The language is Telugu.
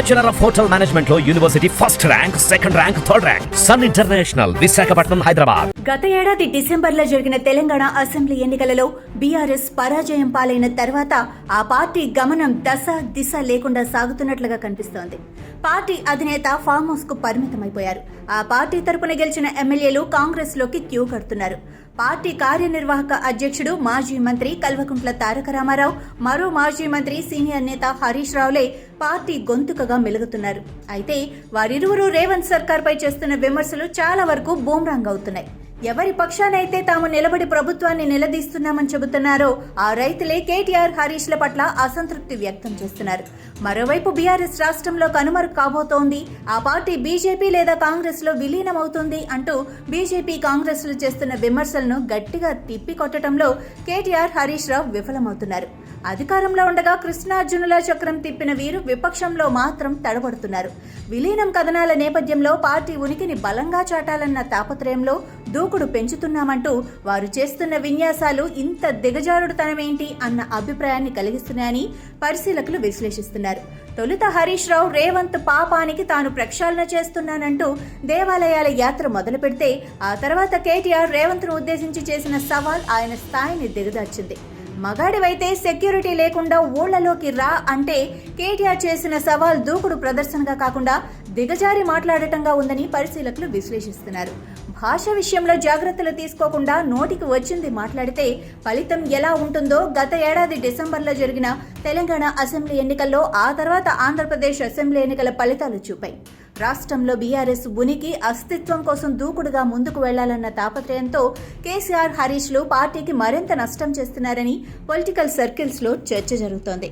బ్యాచులర్ ఆఫ్ హోటల్ మేనేజ్మెంట్ లో university first rank, second rank, third rank. Sun international, Visakhapatnam, Hyderabad. గత ఏడాది డిసెంబర్లో జరిగిన తెలంగాణ అసెంబ్లీ ఎన్నికలలో బీఆర్ఎస్ పరాజయం పాలైన తర్వాత ఆ పార్టీ గమనం దశ దిశ లేకుండా సాగుతున్నట్లుగా కనిపిస్తోంది. పార్టీ అధినేత ఫామ్ హౌస్ కు పరిమితమైపోయారు. ఆ పార్టీ తరపున గెలిచిన ఎమ్మెల్యేలు కాంగ్రెస్ లోకి క్యూ కడుతున్నారు. పార్టీ కార్యనిర్వాహక అధ్యక్షుడు మాజీ మంత్రి కల్వకుంట్ల తారక రామారావు, మరో మాజీ మంత్రి సీనియర్ నేత హరీష్ రావులే పార్టీ గొంతుకగా మెలుగుతున్నారు. అయితే వారిరువురు రేవంత్ సర్కార్పై చేస్తున్న విమర్శలు చాలా వరకు బూమ్రాంగ్ అవుతున్నాయి. ఎవరి పక్షానైతే తాము నిలబడి ప్రభుత్వాన్ని నిలదీస్తున్నామని చెబుతున్నారో ఆ రైతులే కేటీఆర్, హరీష్ల పట్ల అసంతృప్తి వ్యక్తం చేస్తున్నారు. మరోవైపు బీఆర్ఎస్ రాష్ట్రంలో కనుమరుగు కాబోతోంది, ఆ పార్టీ బీజేపీ లేదా కాంగ్రెస్ లో విలీనమవుతుంది అంటూ బీజేపీ, కాంగ్రెస్లు చేస్తున్న విమర్శలను గట్టిగా తిప్పికొట్టడంలో కేటీఆర్, హరీష్ రావు విఫలమవుతున్నారు. అధికారంలో ఉండగా కృష్ణార్జునుల చక్రం తిప్పిన వీరు విపక్షంలో మాత్రం తడబడుతున్నారు. విలీనం కథనాల నేపథ్యంలో పార్టీ ఉనికిని బలంగా చాటాలన్న తాపత్రయంలో దూకుడు పెంచుతున్నామంటూ వారు చేస్తున్న విన్యాసాలు ఇంత దిగజారుడుతనమేంటి అన్న అభిప్రాయాన్ని కలిగిస్తున్నాయని పరిశీలకులు విశ్లేషిస్తున్నారు. తొలుత హరీష్ రావు రేవంత్ పాపానికి తాను ప్రక్షాళన చేస్తున్నానంటూ దేవాలయాల యాత్ర మొదలు పెడితే ఆ తర్వాత కేటీఆర్ రేవంత్ ను ఉద్దేశించి చేసిన సవాల్ ఆయన స్థాయిని దిగదార్చింది. మగాడివైతే సెక్యూరిటీ లేకుండా ఊళ్లలోకి రా అంటే కేటీఆర్ చేసిన సవాల్ దూకుడు ప్రదర్శనగా కాకుండా దిగజారి మాట్లాడటంగా ఉందని పరిశీలకులు విశ్లేషిస్తున్నారు. భాష విషయంలో జాగ్రత్తలు తీసుకోకుండా నోటికి వచ్చింది మాట్లాడితే ఫలితం ఎలా ఉంటుందో గత ఏడాది డిసెంబర్లో జరిగిన తెలంగాణ అసెంబ్లీ ఎన్నికల్లో, ఆ తర్వాత ఆంధ్రప్రదేశ్ అసెంబ్లీ ఎన్నికల ఫలితాలు చూపాయి. రాష్ట్రంలో బీఆర్ఎస్ ఉనికి, అస్తిత్వం కోసం దూకుడుగా ముందుకు వెళ్లాలన్న తాపత్రయంతో కేసీఆర్, హరీష్లు పార్టీకి మరింత నష్టం చేస్తున్నారని పొలిటికల్ సర్కిల్స్ లో చర్చ జరుగుతోంది.